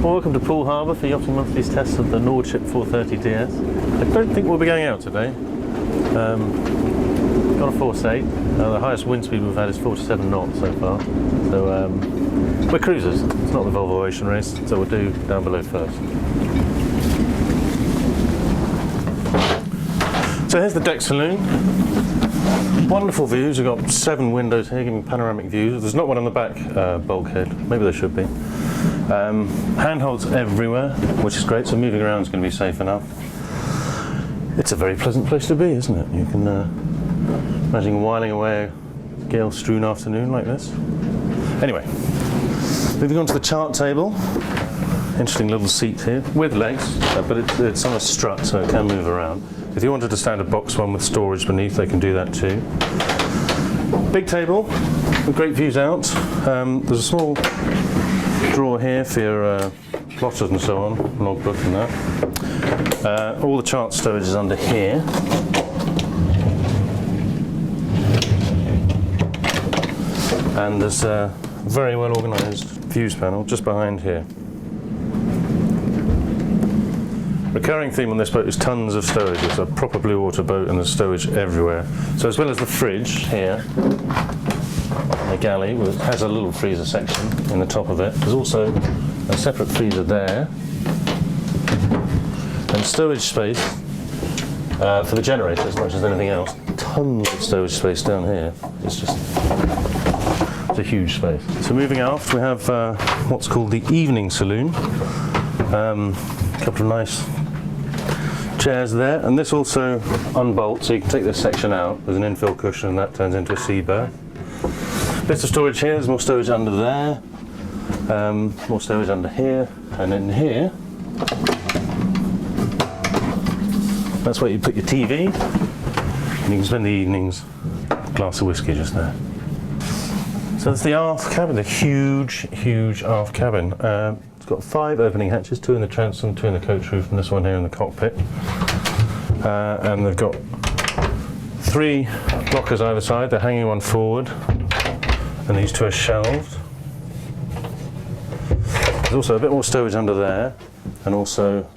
Well, welcome to Poole Harbour for Yachting Monthly's test of the Nordship 430DS. I don't think we'll be going out today. Got a force 8. The highest wind speed we've had is 47 knots so far. So we're cruisers. It's not the Volvo Ocean Race, so we'll do down below first. So here's the deck saloon. Wonderful views. We've got 7 windows here giving panoramic views. There's not one on the back bulkhead. Maybe there should be. Handholds everywhere, which is great, so moving around is going to be safe enough. It's a very pleasant place to be, isn't it? You can imagine whiling away a gale-strewn afternoon like this. Anyway, moving on to the chart table. Interesting little seat here, with legs, but it's on a strut, so it can move around. If you wanted to stand a box one with storage beneath, they can do that too. Big table, with great views out. There's a small drawer here for your plotters and so on, logbook and that. All the chart stowage is under here. And there's a very well organised views panel just behind here. Recurring theme on this boat is tons of stowage. It's a proper blue water boat and there's stowage everywhere. So as well as the fridge here, the Galley, which has a little freezer section in the top of it, there's also a separate freezer there and stowage space for the generator as much as anything else. Tons of stowage space down here. It's a huge space. So moving aft, we have what's called the evening saloon. A couple of nice chairs there, and this also unbolts, so you can take this section out. There's an infill cushion and that turns into a sea berth. Bits of storage here, there's more storage under there, more storage under here, and in here, that's where you put your TV, and you can spend the evenings with a glass of whiskey just there. So there's the aft cabin, the huge aft cabin. It's got 5 opening hatches, 2 in the transom, 2 in the coach roof, and this one here in the cockpit. And they've got 3 lockers either side, they're hanging one forward, and these 2 are shelved. There's also a bit more stowage under there, and also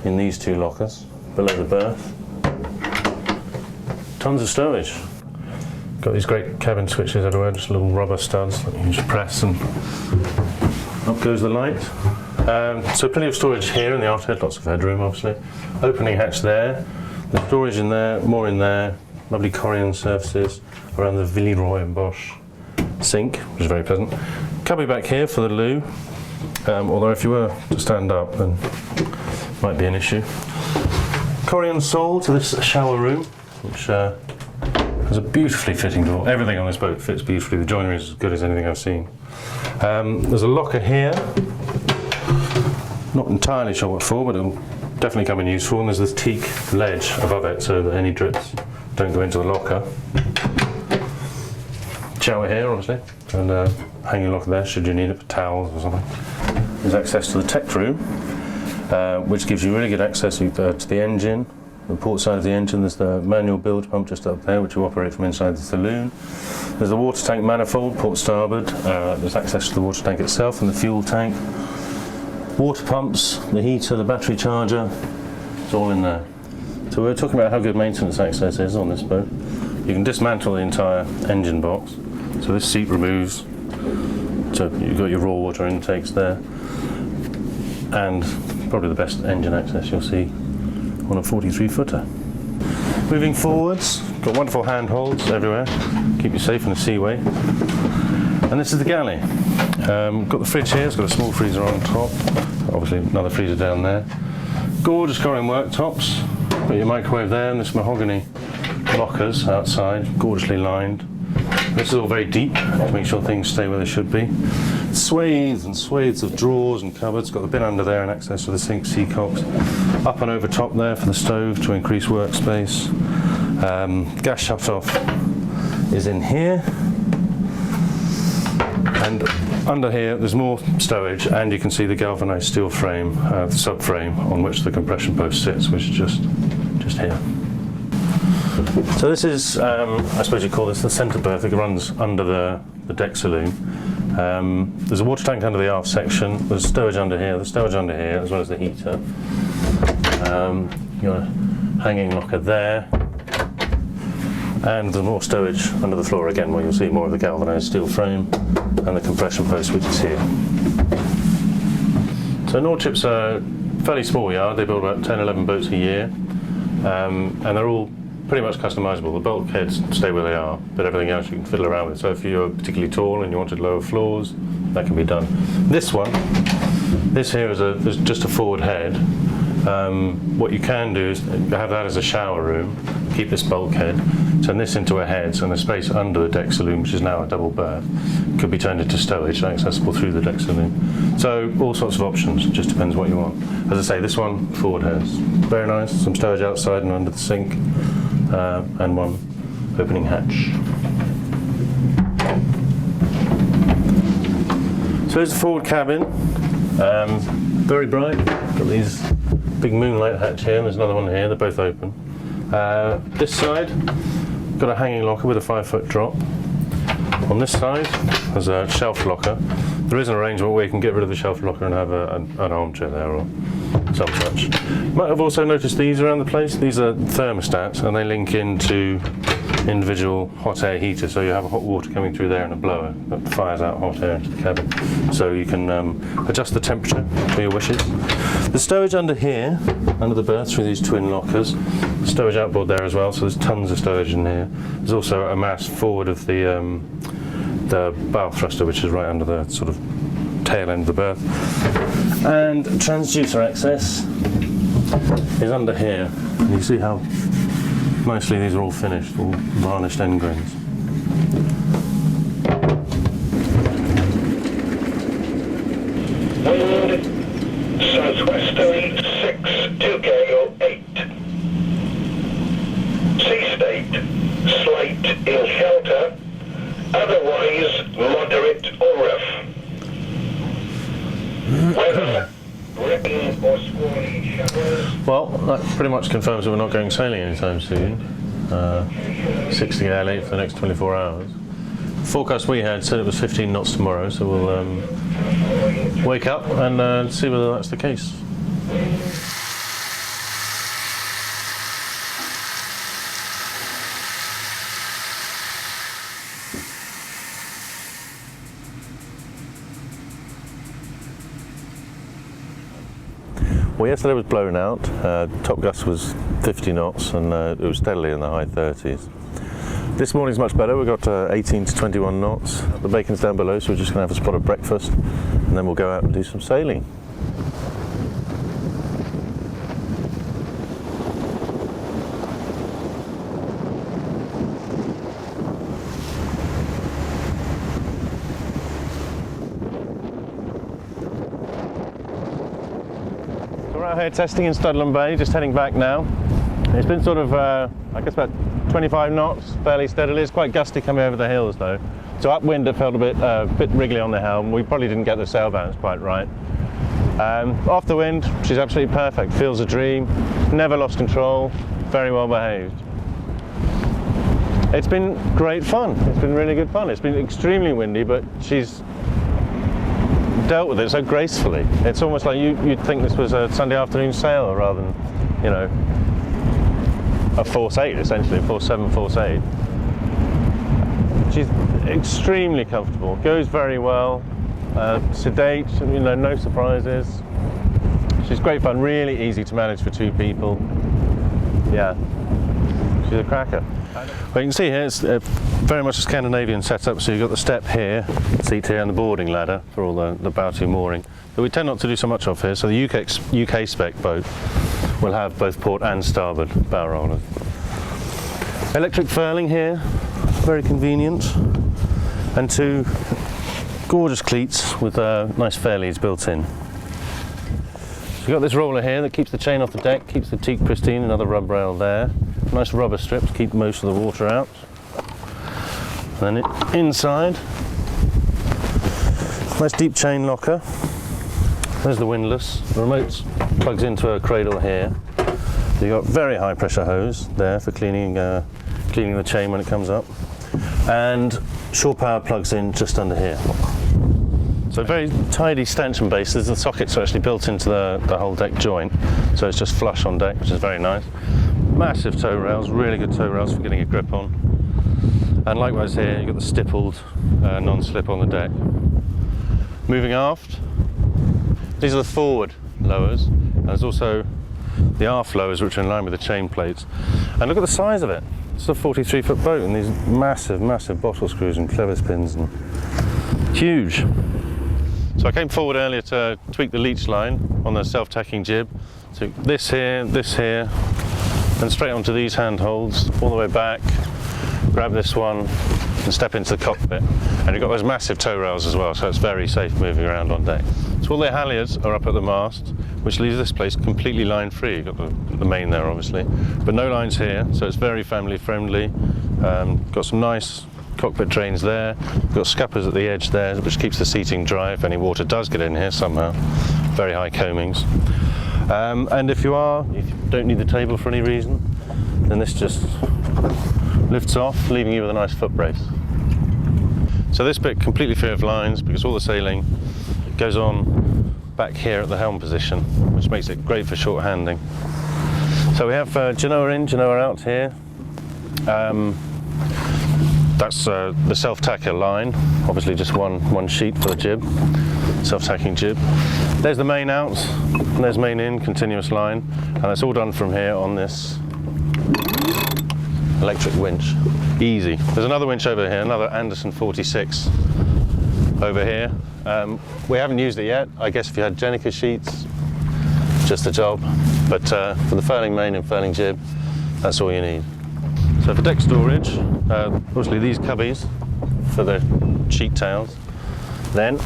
in these 2 lockers, below the berth. Tons of stowage. Got these great cabin switches everywhere, just little rubber studs that you can just press and up goes the light. So plenty of storage here in the aft head, lots of headroom obviously. Opening hatch there, there's storage in there, more in there, lovely Corian surfaces around the Villeroy and Bosch sink, which is very pleasant. Cubby back here for the loo, although if you were to stand up then it might be an issue. Corian sole to this shower room, which has a beautifully fitting door. Everything on this boat fits beautifully, the joinery is as good as anything I've seen. There's a locker here, not entirely sure what for, but it'll definitely come in useful, and there's this teak ledge above it so that any drips don't go into the locker. Shower here obviously, and hanging locker there should you need it for towels or something. There's access to the tech room, which gives you really good access to the engine. The port side of the engine, there's the manual bilge pump just up there, which you operate from inside the saloon. There's the water tank manifold, port starboard. There's access to the water tank itself and the fuel tank. Water pumps, the heater, the battery charger, it's all in there. So we're talking about how good maintenance access is on this boat. You can dismantle the entire engine box. So this seat removes, so you've got your raw water intakes there. And probably the best engine access you'll see on a 43-footer. Moving forwards, got wonderful handholds everywhere, keep you safe in the seaway. And this is the Galley. Got the fridge here, it's got a small freezer on top, obviously another freezer down there. Gorgeous Corian worktops, got your microwave there, and this mahogany lockers outside, gorgeously lined. This is all very deep to make sure things stay where they should be. Swathes and swathes of drawers and cupboards, got the bin under there and access to the sink seacocks. Up and over top there for the stove to increase workspace. Gas shut-off is in here. And under here there's more stowage, and you can see the galvanised steel frame, the subframe on which the compression post sits, which is just here. So this is, I suppose you'd call this the centre berth. It runs under the deck saloon. There's a water tank under the aft section, there's stowage under here, as well as the heater. Your hanging locker there. And there's more stowage under the floor again, where you'll see more of the galvanised steel frame and the compression post, which is here. So Nordship's a fairly small yard. They build about 10-11 boats a year, and they're all pretty much customisable. The bulkheads stay where they are, but everything else you can fiddle around with. So if you're particularly tall and you wanted lower floors, that can be done. This here is just a forward head. What you can do is have that as a shower room, keep this bulkhead, turn this into a head, so the space under the deck saloon, which is now a double berth, could be turned into stowage, accessible through the deck saloon. So all sorts of options, just depends what you want. As I say, this one, forward heads, very nice, some stowage outside and under the sink, and one opening hatch. So here's the forward cabin, very bright, got these big moonlight hatch here, and there's another one here, they're both open. This side, got a hanging locker with a 5-foot drop. On this side, there's a shelf locker. There is an arrangement where you can get rid of the shelf locker and have an armchair there or some such. You might have also noticed these around the place. These are thermostats, and they link into individual hot air heaters, so you have hot water coming through there and a blower that fires out hot air into the cabin. So you can adjust the temperature for your wishes. The stowage under here, under the berths through these twin lockers. Stowage outboard there as well, so there's tons of stowage in here. There's also a mast forward of the bow thruster, which is right under the sort of tail end of the berth. And transducer access is under here. And you see how nicely these are all finished, all varnished end grains. Wind southwesterly 6, 2 gale 8. Sea state, slight in shelter, otherwise moderate or rough. Weather, rain or squally showers. Well, that pretty much confirms that we're not going sailing anytime soon. 6 to gale 8 for the next 24 hours. The forecast we had said it was 15 knots tomorrow, so we'll wake up and see whether that's the case. Well, yesterday was blown out. Top gust was 50 knots and it was steadily in the high 30s. This morning's much better. We've got 18 to 21 knots. The bacon's down below, so we're just going to have a spot of breakfast and then we'll go out and do some sailing. We're out here testing in Studland Bay, just heading back now. It's been sort of, I guess about 25 knots, fairly steadily. It's quite gusty coming over the hills though. So upwind it felt a bit wriggly on the helm. We probably didn't get the sail balance quite right. Off the wind, she's absolutely perfect. Feels a dream, never lost control, very well behaved. It's been great fun. It's been really good fun. It's been extremely windy, but she's dealt with it so gracefully. It's almost like you'd think this was a Sunday afternoon sail rather than, you know, a force 8 essentially, a force 7, force 8. She's extremely comfortable, goes very well, sedate, you know, no surprises. She's great fun, really easy to manage for 2 people. Yeah, she's a cracker. Well, you can see here it's very much a Scandinavian setup, so you've got the step here, seat here, and the boarding ladder for all the bow-to mooring. But we tend not to do so much of here, so the UK spec boat will have both port and starboard bow rollers. Electric furling here, very convenient, and 2 gorgeous cleats with nice fairleads built in. So you've got this roller here that keeps the chain off the deck, keeps the teak pristine, another rub rail there. Nice rubber strips keep most of the water out. And then inside, nice deep chain locker. There's the windlass. The remote plugs into a cradle here. You've got very high pressure hose there for cleaning the chain when it comes up. And shore power plugs in just under here. So very tidy stanchion bases. The sockets are actually built into the whole deck joint, so it's just flush on deck, which is very nice. Massive tow rails, really good tow rails for getting a grip on. And likewise here, you've got the stippled non-slip on the deck. Moving aft, these are the forward lowers, and there's also the aft lowers which are in line with the chain plates. And look at the size of it. It's a 43-foot boat, and these massive, massive bottle screws and clevis pins, and huge. So I came forward earlier to tweak the leech line on the self-tacking jib. So this here, and straight onto these handholds, all the way back, grab this one, and step into the cockpit. And you've got those massive tow rails as well, so it's very safe moving around on deck. So all their halyards are up at the mast, which leaves this place completely line-free. You've got the main there, obviously, but no lines here, so it's very family-friendly. Got some nice cockpit drains there. We've got scuppers at the edge there, which keeps the seating dry if any water does get in here somehow. Very high coamings. And if you don't need the table for any reason, then this just lifts off, leaving you with a nice foot brace. So this bit completely free of lines because all the sailing goes on back here at the helm position, which makes it great for short handing. So we have Genoa in, Genoa out here. That's the self-tacker line, obviously just one sheet for the jib, self-tacking jib. There's the main out, and there's main in, continuous line, and it's all done from here on this electric winch. Easy. There's another winch over here, another Anderson 46 over here. We haven't used it yet. I guess if you had Jenica sheets, just a job. But for the furling main and furling jib, that's all you need. So for deck storage, obviously these cubbies for the sheet tails. Then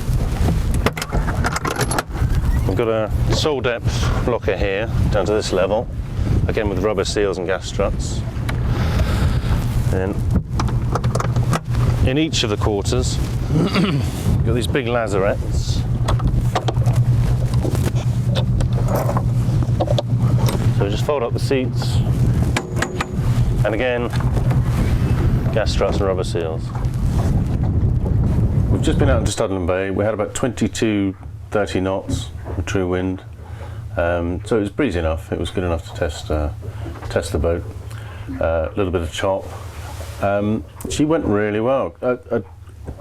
we've got a sole depth locker here down to this level, again with rubber seals and gas struts. Then in each of the quarters, you've got these big lazarettes. So we just fold up the seats, and again, gas struts and rubber seals. We've just been out into Studland Bay. We had about 22-30 knots of true wind, so it was breezy enough. It was good enough to test the boat. A little bit of chop. She went really well. A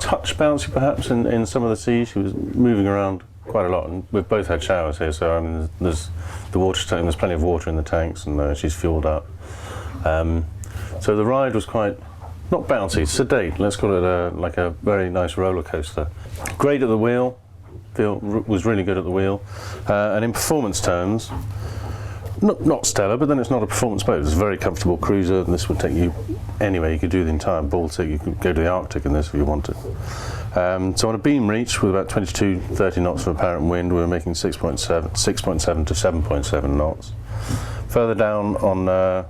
touch bouncy perhaps in some of the seas. She was moving around quite a lot, and we've both had showers here, so I mean, there's the water tank. There's plenty of water in the tanks, and she's fueled up. So the ride was quite, not bouncy, sedate. Let's call it like a very nice roller coaster. Great at the wheel. Was really good at the wheel, and in performance terms, not stellar, but then it's not a performance boat. It's a very comfortable cruiser, and this would take you anywhere. You could do the entire Baltic, you could go to the Arctic in this if you wanted. So on a beam reach with about 22-30 knots of apparent wind, we were making 6.7 to 7.7 knots. Further down on a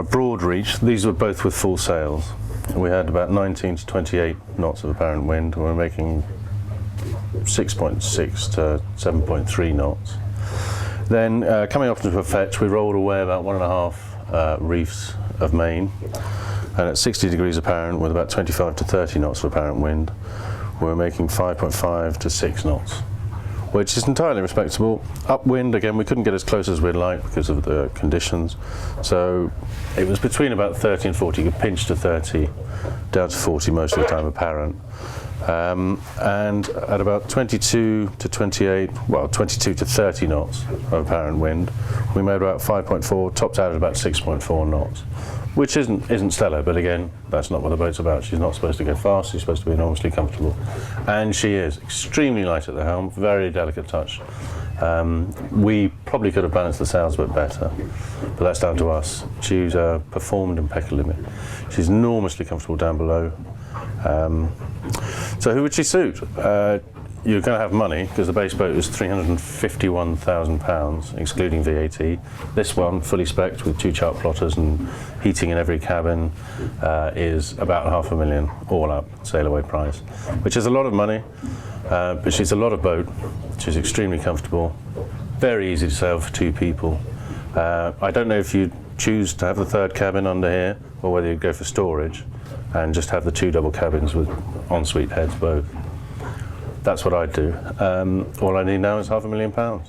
broad reach, these were both with full sails. We had about 19 to 28 knots of apparent wind, and we were making 6.6 to 7.3 knots. Then coming up into a fetch, we rolled away about 1.5 reefs of main, and at 60 degrees apparent with about 25 to 30 knots of apparent wind, we were making 5.5 to 6 knots, which is entirely respectable. Upwind, again, we couldn't get as close as we'd like because of the conditions, so it was between about 30 and 40. You could pinch to 30, down to 40 most of the time apparent. And at about 22 to 28, well, 22 to 30 knots of apparent wind, we made about 5.4, topped out at about 6.4 knots, which isn't stellar, but again, that's not what the boat's about. She's not supposed to go fast, she's supposed to be enormously comfortable. And she is extremely light at the helm, very delicate touch. We probably could have balanced the sails a bit better, but that's down to us. She's performed impeccably. She's enormously comfortable down below. So who would she suit? You're going to have money, because the base boat is £351,000, excluding VAT. This one, fully spec'd with 2 chart plotters and heating in every cabin, is about £500,000 all up, sail away price, which is a lot of money, but she's a lot of boat. She's extremely comfortable, very easy to sail for 2 people. I don't know if you choose to have the 3rd cabin under here, or whether you go for storage and just have the 2 double cabins with ensuite heads both. that's what I'd do. All I need now is £500,000.